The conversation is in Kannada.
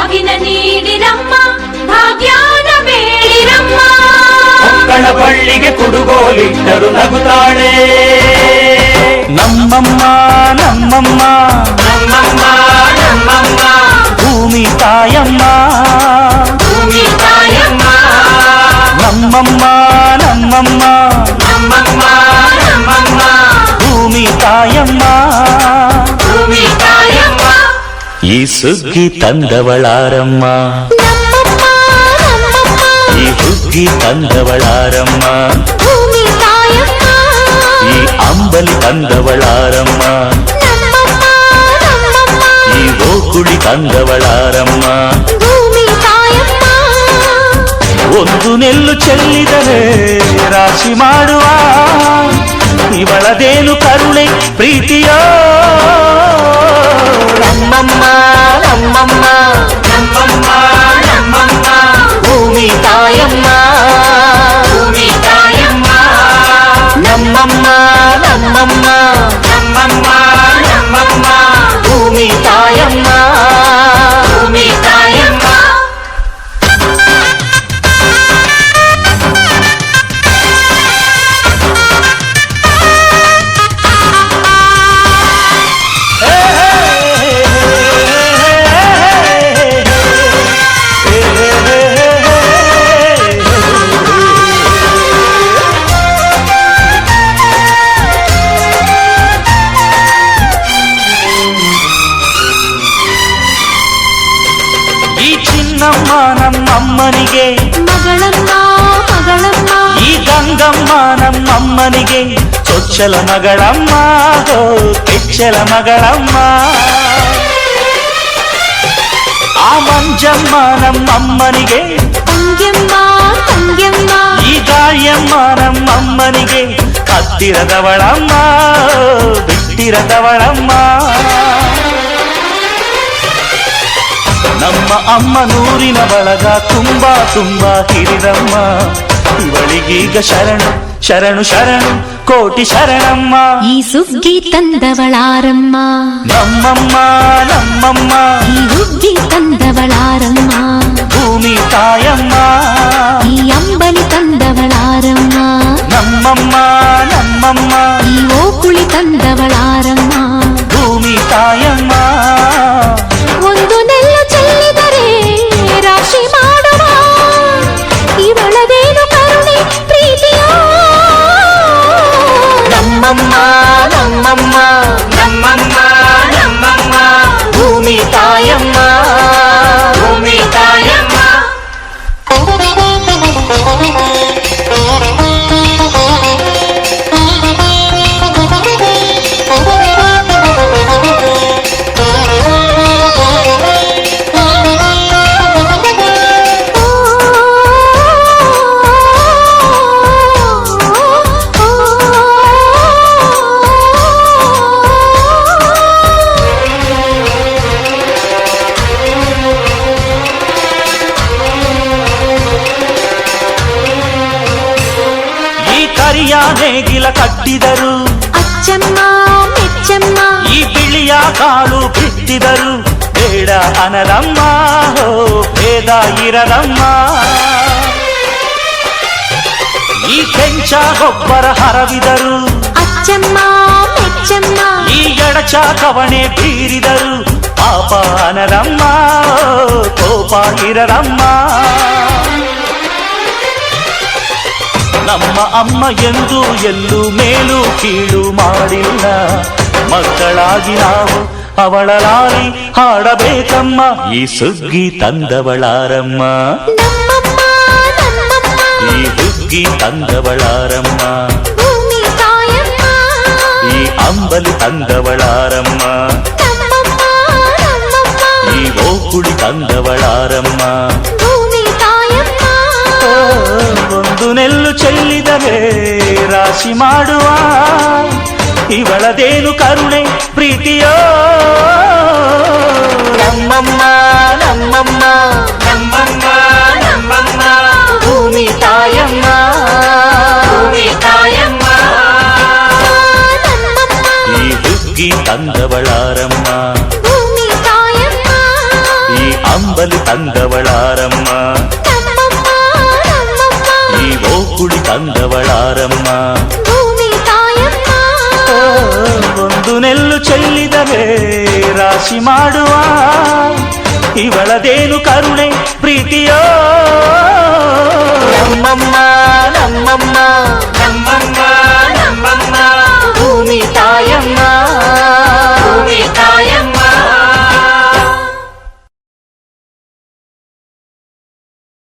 ಬಾಗಿನ ನೀಡಿರಮ್ಮ ಭಾಗ್ಯಾನ ಬೇಡಿರಮ್ಮ. ಮಕ್ಕಳ ಬಳ್ಳಿಗೆ ಕುಡುಗೋಲಿಟ್ಟರು ನಗುತ್ತಾಳೆ ನಮ್ಮಮ್ಮ ನಮ್ಮಮ್ಮ ನಮ್ಮಮ್ಮ ನಮ್ಮಮ್ಮ ಭೂಮಿ ತಾಯಮ್ಮ ಭೂಮಿ ತಾಯಮ್ಮ ನಮ್ಮಮ್ಮ ನಮ್ಮಮ್ಮ ನಮ್ಮಮ್ಮ ನಮ್ಮಮ್ಮ ಭೂಮಿ ತಾಯಮ್ಮ ಭೂಮಿ ತಾಯಮ್ಮ. ಈ ಸುಗ್ಗಿ ತಂದವಳಾರಮ್ಮ ಈ ಹುಗ್ಗಿ ತಂದವಳಾರಮ್ಮ ಈ ಅಂಬಲಿ ತಂದವಳಾರಮ್ಮ ಈ ಓಕುಳಿ ತಂದವಳಾರಮ್ಮ. ಒಂದು ನೆಲ್ಲು ಚೆಲ್ಲಿದರೆ ರಾಶಿ ಮಾಡುವ ಇವಳದೇನು ಕರುಣೆ ಪ್ರೀತಿಯೋ ನಮ್ಮಮ್ಮ ನಮ್ಮಮ್ಮ ನಮ್ಮಮ್ಮ ನಮ್ಮಮ್ಮ ಭೂಮಿ ತಾಯಮ್ಮ ಭೂಮಿ ತಾಯಮ್ಮ ನಮ್ಮಮ್ಮ ನಮ್ಮಮ್ಮ ನಮ್ಮಮ್ಮ ನಮ್ಮಮ್ಮ ಭೂಮಿ ತಾಯಮ್ಮ ಭೂಮಿ ತಾಯಮ್ಮ. ಚಿನ್ನಮ್ಮ ನಮ್ಮಮ್ಮನಿಗೆ ಮಗಳಮ್ಮ ಮಗಳಮ್ಮ ಈ ಗಂಗಮ್ಮ ನಮ್ಮಮ್ಮನಿಗೆ ಚೊಚ್ಚಲ ಮಗಳಮ್ಮ ಕೆಚ್ಚಲ ಮಗಳಮ್ಮ. ಆ ಮಂಜಮ್ಮ ನಮ್ಮಮ್ಮನಿಗೆ ತಂಗ್ಯಮ್ಮ ತಂಗ್ಯಮ್ಮ ಈ ಗಾಯಮ್ಮ ನಮ್ಮಮ್ಮನಿಗೆ ಹತ್ತಿರದವಳಮ್ಮ ಬಿಟ್ಟಿರದವಳಮ್ಮ. ನಮ್ಮ ಅಮ್ಮ ನೂರಿನ ಬಳಗ ತುಂಬಾ ತುಂಬಾ ಹಿರಿದಮ್ಮ ಇವಳಿಗೀಗ ಶರಣು ಶರಣು ಶರಣು ಕೋಟಿ ಶರಣಮ್ಮ. ಈ ಸುಗ್ಗಿ ತಂದವಳಾರಮ್ಮ ನಮ್ಮಮ್ಮ ನಮ್ಮಮ್ಮ ಈ ಹುಗ್ಗಿ ತಂದವಳಾರಮ್ಮ ಭೂಮಿ ತಾಯಮ್ಮ ಈ ಅಂಬಲಿ ತಂದವಳಾರಮ್ಮ ನಮ್ಮಮ್ಮ ನಮ್ಮಮ್ಮ ಈ ಓಕುಳಿ ತಂದವಳಾರಮ್ಮ ಭೂಮಿ ತಾಯಮ್ಮ. ಒಂದು ನೆಲ್ಲು ಚೆಲ್ಲಿದರೆ ರಾಶಿ ಮಾಡುವ ಇವಳದೇನು ಕರುಣೆ ಪ್ರೀತಿಯೋ ನಮ್ಮಮ್ಮ ನಮ್ಮಮ್ಮ ನಮ್ಮಮ್ಮ ನಮ್ಮಮ್ಮ ಭೂಮಿ ತಾಯಮ್ಮ ಭೂಮಿ ತಾಯಮ್ಮ. ಕರಿಯ ನೇಗಿಲ ಕಟ್ಟಿದರು ಅಚ್ಚಮ್ಮ ಮೆಚ್ಚಮ್ಮ ಈ ಬಿಳಿಯ ಕಾಳು ಬಿತ್ತಿದರು ಬೇಡ ಅನರಮ್ಮ ಭೇದ ಇರದಮ್ಮ. ಈ ಕೆಂಚ ಗೊಬ್ಬರ ಹರವಿದರು ಅಚ್ಚಮ್ಮ ಮೆಚ್ಚಮ್ಮ ಈ ಎಡಚ ಕವಣೆ ಬೀರಿದರು ಪಾಪ ಅನರಮ್ಮ ಕೋಪ ಇರದಮ್ಮ. ನಮ್ಮ ಅಮ್ಮ ಎಂದು ಎಲ್ಲೂ ಮೇಲು ಕೀಳು ಮಾಡಿಲ್ಲ ಮಕ್ಕಳಾಗಿ ನಾವು ಅವಳ ಲಾಲಿ ಹಾಡಬೇಕಮ್ಮ. ಈ ಸುಗ್ಗಿ ತಂದವಳಾರಮ್ಮ ನಮ್ಮಮ್ಮ ನಮ್ಮಮ್ಮ ಈ ಹುಗ್ಗಿ ತಂದವಳಾರಮ್ಮ ಭೂಮಿ ತಾಯಮ್ಮ ಈ ಅಂಬಲಿ ತಂದವಳಾರಮ್ಮ ನಮ್ಮಮ್ಮ ನಮ್ಮಮ್ಮ ಈ ಓಕುಳಿ ತಂದವಳಾರಮ್ಮ ಭೂಮಿ ತಾಯಮ್ಮ. ಒಂದು ನೆಲ್ಲು ಚೆಲ್ಲಿದರೆ ರಾಶಿ ಮಾಡುವ ಇವಳದೇನು ಕರುಣೆ ಪ್ರೀತಿಯೋ ನಮ್ಮಮ್ಮ ನಮ್ಮಮ್ಮ ನಮ್ಮಮ್ಮ ನಮ್ಮಮ್ಮ ಭೂಮಿ ತಾಯಮ್ಮ ಭೂಮಿ ತಾಯಮ್ಮ. ಈ ಹುಗ್ಗಿ ತಂದವಳಾರಮ್ಮ ಭೂಮಿ ತಾಯಮ್ಮ ಈ ಅಮ್ಮ ಅಂಬಲಿ ತಂದವಳಾರಮ್ಮ ನಮ್ಮಮ್ಮ ನಮ್ಮಮ್ಮ ಈ ಓಕುಳಿ ತಂದವಳಾರಮ್ಮ ಭೂಮಿ ತಾಯಮ್ಮ ಒಂದು ನೆಲ್ಲು ಚೆಲ್ಲಿದರೆ ರಾಶಿ ಮಾಡುವ ಇವಳದೇನು ಕರುಣೆ ಪ್ರೀತಿಯೋ ನಮ್ಮಮ್ಮ ನಮ್ಮಮ್ಮ ನಮ್ಮಮ್ಮ ನಮ್ಮಮ್ಮ ಭೂಮಿ ತಾಯಮ್ಮ